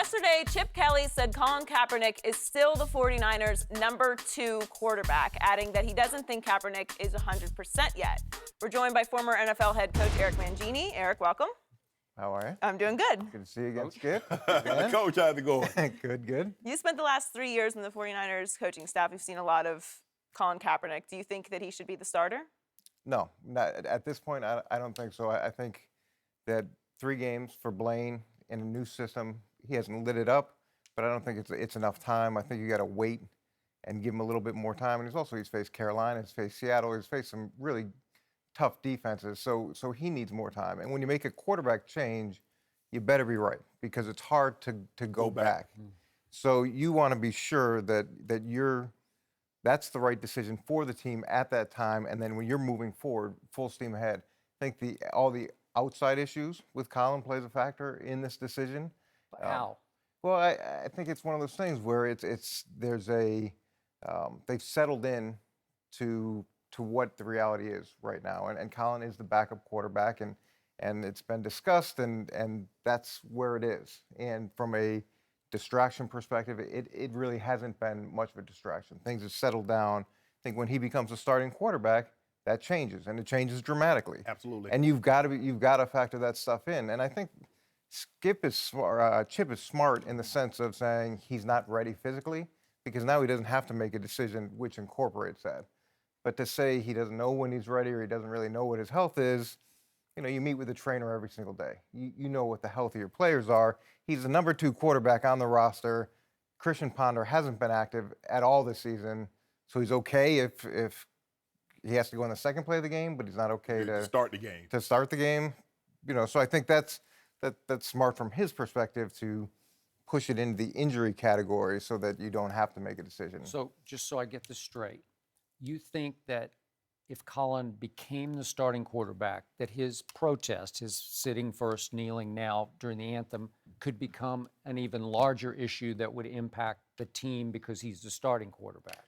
Yesterday, Chip Kelly said Colin Kaepernick is still the 49ers' number 2 quarterback, adding that he doesn't think Kaepernick is 100% yet. We're joined by former NFL head coach Eric Mangini. Eric, welcome. How are you? I'm doing good. Good to see you again, Skip. Coach, how's it going? Good. You spent the last 3 years in the 49ers coaching staff. You've seen a lot of Colin Kaepernick. Do you think that he should be the starter? No, not, at this point, I don't think so. I think that 3 games for Blaine in a new system, he hasn't lit it up, but I don't think it's enough time. I think you got to wait and give him a little bit more time. And he's faced Carolina, he's faced Seattle, he's faced some really tough defenses, so he needs more time. And when you make a quarterback change, you better be right, because it's hard to go back. So you want to be sure that that's the right decision for the team at that time, and then when you're moving forward, full steam ahead. I think all the outside issues with Colin plays a factor in this decision. How? Well, I think it's one of those things where they've settled in to what the reality is right now, and Colin is the backup quarterback, and it's been discussed, and that's where it is. And from a distraction perspective, it really hasn't been much of a distraction. Things have settled down. I think when he becomes a starting quarterback, that changes, and it changes dramatically. Absolutely. And you've got to factor that stuff in. And I think Chip is smart in the sense of saying he's not ready physically, because now he doesn't have to make a decision which incorporates that. But to say he doesn't know when he's ready, or he doesn't really know what his health is, you meet with a trainer every single day. You know what the health of your players are. He's the number 2 quarterback on the roster. Christian Ponder hasn't been active at all this season, so he's okay if he has to go in the second play of the game, but he's not okay to start the game. To start the game, So I think that's smart from his perspective to push it into the injury category so that you don't have to make a decision. So just so I get this straight, you think that if Colin became the starting quarterback, that his protest, his sitting first, kneeling now during the anthem, could become an even larger issue that would impact the team because he's the starting quarterback?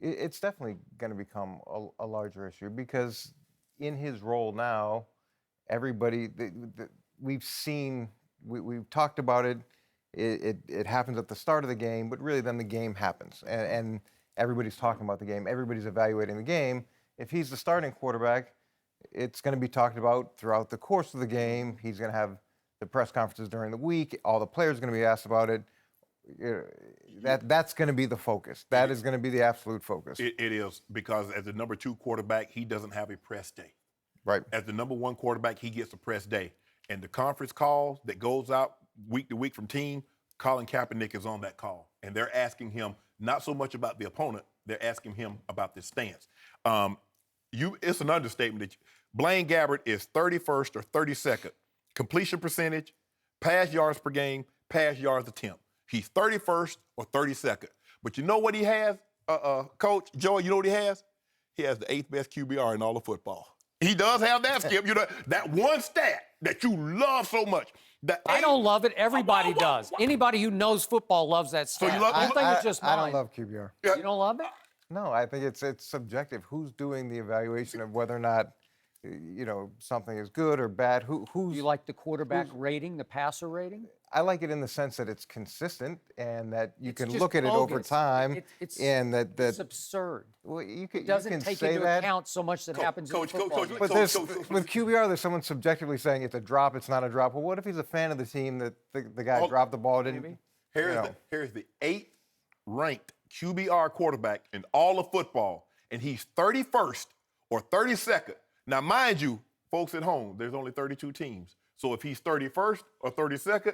It's definitely going to become a larger issue, because in his role now, everybody, we've talked about it. It happens at the start of the game, but really then the game happens. And everybody's talking about the game. Everybody's evaluating the game. If he's the starting quarterback, it's going to be talked about throughout the course of the game. He's going to have the press conferences during the week. All the players are going to be asked about it. That's going to be the focus. That is going to be the absolute focus. It is, because as the number 2 quarterback, he doesn't have a press day. Right. As the number 1 quarterback, he gets a press day. And the conference call that goes out week to week from team, Colin Kaepernick is on that call. And they're asking him not so much about the opponent, they're asking him about this stance. It's an understatement that Blaine Gabbert is 31st or 32nd. Completion percentage, pass yards per game, pass yards attempt. He's 31st or 32nd. But you know what he has, Coach Joey, you know what he has? He has the 8th best QBR in all of football. He does have that, Skip. That one stat that you love so much. I don't love it. Everybody does. Anybody who knows football loves that stat. So you love, I don't think it's just mine. I don't love QBR. You don't love it? No, I think it's subjective. Who's doing the evaluation of whether or not, something is good or bad? Who's You like the quarterback rating, the passer rating? I like it in the sense that it's consistent and that you can just look at it over bogus. time. It's absurd. Well, It doesn't take into account so much that happens in football. But with QBR, there's someone subjectively saying it's a drop, it's not a drop. Well, what if he's a fan of the team that the guy dropped the ball, didn't? Here's the 8th ranked QBR quarterback in all of football, and he's 31st or 32nd. Now, mind you, folks at home, there's only 32 teams. So if he's 31st or 32nd,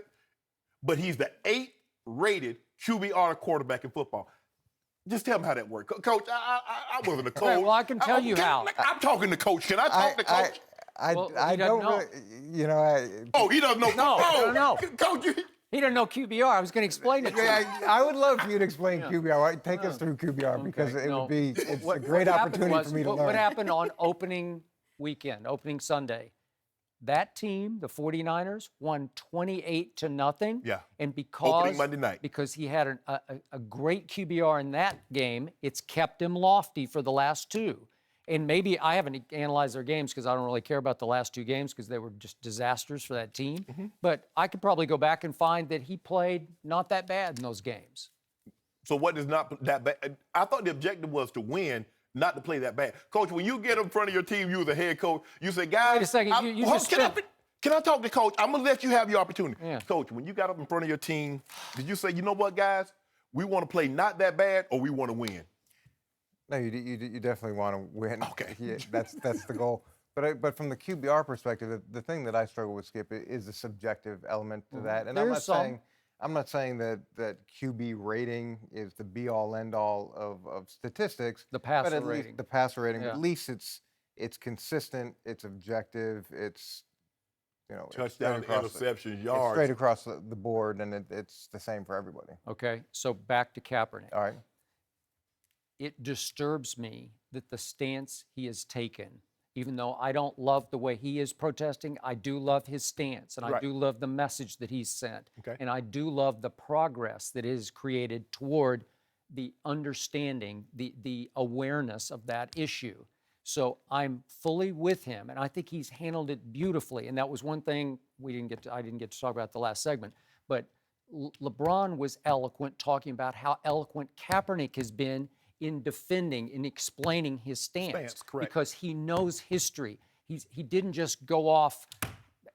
but he's the 8th rated QBR quarterback in football. Just tell me how that works. Coach, I wasn't a coach. Well, I can tell you how. I'm talking to Coach. Can I talk to Coach? I don't really, he doesn't know. No. Coach, he doesn't know QBR. I was going to explain it to you. I would love for you to explain QBR. Take us through QBR, because it's a great opportunity for me to learn. What happened on opening weekend, opening Sunday? That team, the 49ers, won 28-0. Yeah. And because opening Monday night, because he had a great QBR in that game, it's kept him lofty for the last 2. And maybe I haven't analyzed their games because I don't really care about the last 2 games because they were just disasters for that team. But I could probably go back and find that he played not that bad in those games. So what is not that bad? I thought the objective was to win, not to play that bad. Coach, when you get in front of your team, you as a head coach, you say, guys, Wait a second, you just can I talk to Coach? I'm going to let you have your opportunity. Yeah. Coach, when you got up in front of your team, did you say, you know what, guys? We want to play not that bad or we want to win? No, you definitely want to win. Okay. Yeah, that's the goal. But from the QBR perspective, the thing that I struggle with, Skip, is the subjective element to that. And I'm not saying that QB rating is the be-all, end-all of statistics. The passer but at rating. Least the passer rating. Yeah. At least it's consistent. It's objective. It's Touchdown, interceptions, yards. It's straight across the board, and it's the same for everybody. Okay, so back to Kaepernick. All right. It disturbs me that the stance he has taken, even though I don't love the way he is protesting, I do love his stance, and I Right. do love the message that he's sent. Okay. And I do love the progress that is created toward the understanding, the awareness of that issue. So I'm fully with him, and I think he's handled it beautifully. And that was one thing I didn't get to talk about the last segment. But LeBron was eloquent, talking about how eloquent Kaepernick has been in defending, in explaining his stance. Correct. Because he knows history. He didn't just go off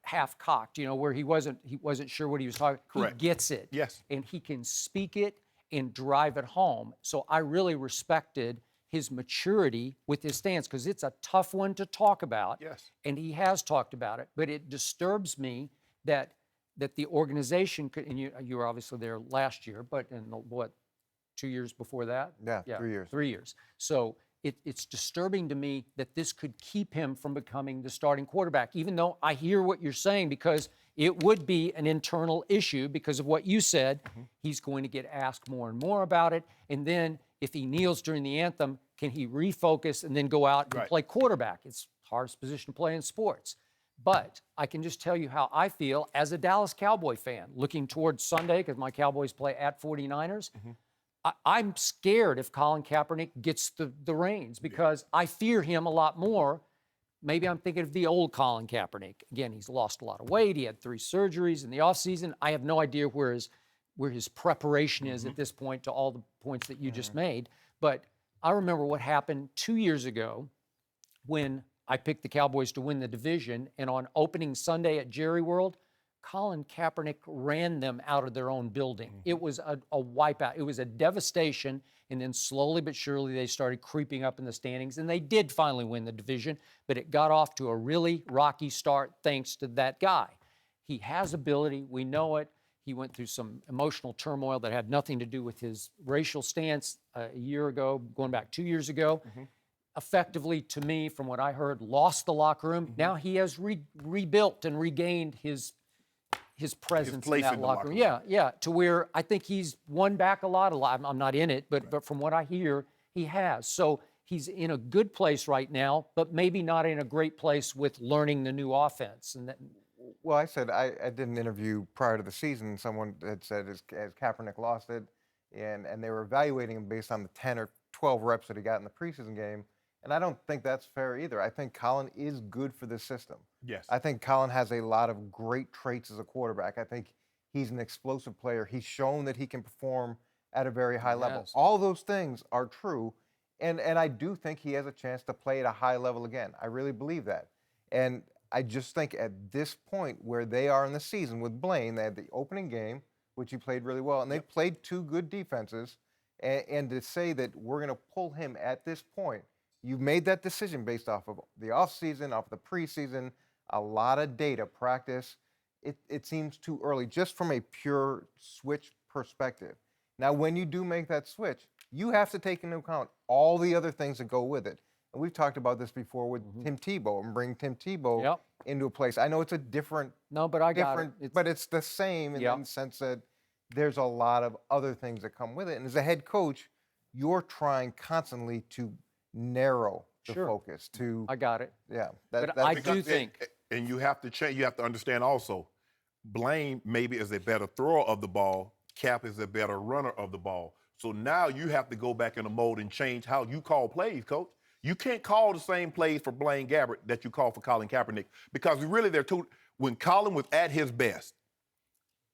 half-cocked, where he wasn't sure what he was talking. Correct. He gets it. Yes. And he can speak it and drive it home. So I really respected his maturity with his stance, because it's a tough one to talk about. Yes. And he has talked about it. But it disturbs me that the organization could, and you were obviously there last year, but in what, 2 years before that? Yeah, 3 years. 3 years. So it's disturbing to me that this could keep him from becoming the starting quarterback, even though I hear what you're saying, because it would be an internal issue because of what you said. He's going to get asked more and more about it. And then if he kneels during the anthem, can he refocus and then go out and Right. play quarterback? It's the hardest position to play in sports. But I can just tell you how I feel as a Dallas Cowboy fan, looking towards Sunday, because my Cowboys play at 49ers. I'm scared if Colin Kaepernick gets the reins, because I fear him a lot more. Maybe I'm thinking of the old Colin Kaepernick. Again, he's lost a lot of weight. He had 3 surgeries in the offseason. I have no idea where his preparation is at this point, to all the points that you just made. But I remember what happened 2 years ago when I picked the Cowboys to win the division, and on opening Sunday at Jerry World, Colin Kaepernick ran them out of their own building. It was a wipeout. It was a devastation, and then slowly but surely they started creeping up in the standings, and they did finally win the division, but it got off to a really rocky start thanks to that guy. He has ability. We know it. He went through some emotional turmoil that had nothing to do with his racial stance a year ago, going back 2 years ago. Effectively, to me, from what I heard, lost the locker room. Now he has rebuilt and regained his presence in place that in the locker room. locker Yeah, to where I think he's won back a lot. I'm not in it, but from what I hear, he has. So he's in a good place right now, but maybe not in a great place with learning the new offense. And that, Well, I said I did an interview prior to the season. Someone had said, as Kaepernick lost it, and they were evaluating him based on the 10 or 12 reps that he got in the preseason game. And I don't think that's fair either. I think Colin is good for this system. Yes. I think Colin has a lot of great traits as a quarterback. I think he's an explosive player. He's shown that he can perform at a very high level. Yes. All those things are true. And I do think he has a chance to play at a high level again. I really believe that. And I just think at this point where they are in the season with Blaine, they had the opening game, which he played really well, and they played 2 good defenses. And to say that we're going to pull him at this point, you've made that decision based off of the offseason, off the preseason, a lot of data, practice. It seems too early, just from a pure switch perspective. Now, when you do make that switch, you have to take into account all the other things that go with it. And we've talked about this before with Tim Tebow, and bring Tim Tebow into a place. I know it's a different, but I got it. but it's the same in the sense that there's a lot of other things that come with it. And as a head coach, you're trying constantly to narrow the focus. I got it. Yeah. But I do think, and you have to change. You have to understand also, Blaine maybe is a better thrower of the ball. Cap is a better runner of the ball. So now you have to go back in the mode and change how you call plays, Coach. You can't call the same plays for Blaine Gabbert that you call for Colin Kaepernick because really they're two. When Colin was at his best,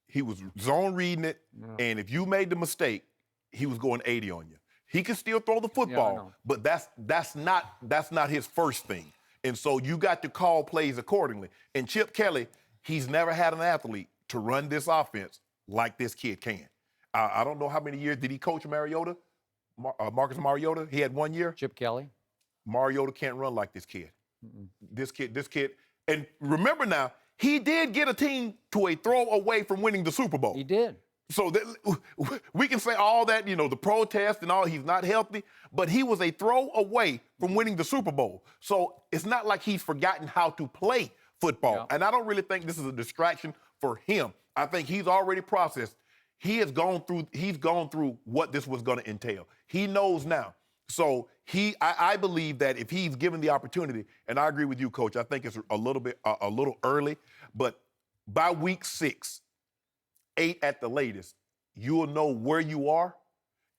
he was zone reading it, and if you made the mistake, he was going 80 on you. He can still throw the football, but that's not his first thing. And so you got to call plays accordingly. And Chip Kelly, he's never had an athlete to run this offense like this kid can. I don't know how many years did he coach Mariota, Marcus Mariota? He had 1 year. Chip Kelly. Mariota can't run like this kid. This kid. And remember now, he did get a team to a throw away from winning the Super Bowl. He did. So we can say all that, the protest and all, he's not healthy, but he was a throw away from winning the Super Bowl. So it's not like he's forgotten how to play football. Yeah. And I don't really think this is a distraction for him. I think he's already processed. He's gone through what this was going to entail. He knows now. So I believe that if he's given the opportunity, and I agree with you, Coach, I think it's a little early, but by week 6, 8 at the latest, you'll know where you are,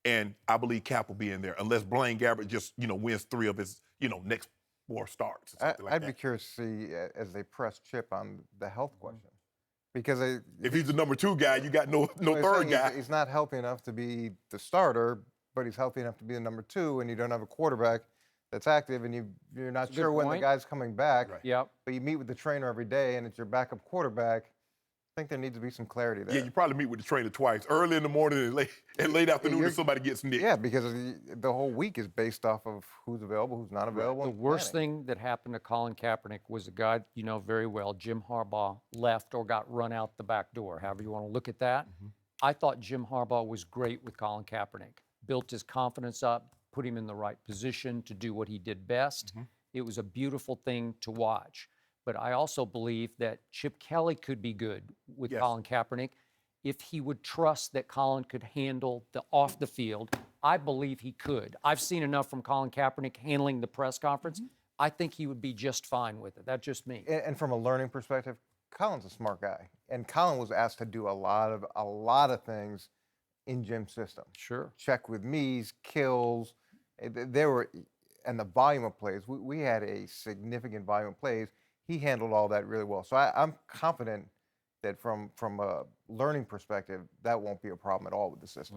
and I believe Cap will be in there, unless Blaine Gabbert just, wins 3 of his, next 4 starts. Or something I'd be curious to see as they press Chip on the health question. Because if he's the number 2 guy, you got no well, third guy. He's not healthy enough to be the starter, but he's healthy enough to be the number 2, and you don't have a quarterback that's active, and you're not sure when the guy's coming back. Right. Yep. But you meet with the trainer every day, and it's your backup quarterback. I think there needs to be some clarity there. Yeah, you probably meet with the trainer twice, early in the morning and late afternoon if somebody gets nicked. Yeah, because the whole week is based off of who's available, who's not available. The and worst planning. thing that happened to Colin Kaepernick was a guy you know very well, Jim Harbaugh, left or got run out the back door, however you want to look at that. I thought Jim Harbaugh was great with Colin Kaepernick, built his confidence up, put him in the right position to do what he did best. It was a beautiful thing to watch. But I also believe that Chip Kelly could be good with Yes. Colin Kaepernick if he would trust that Colin could handle the off the field. I believe he could. I've seen enough from Colin Kaepernick handling the press conference. I think he would be just fine with it. That's just me. And from a learning perspective, Colin's a smart guy, and Colin was asked to do a lot of things in Jim's system. Sure. Check with me's, kills. There were, and the volume of plays. We had a significant volume of plays. He handled all that really well. So I'm confident that from a learning perspective, that won't be a problem at all with the system.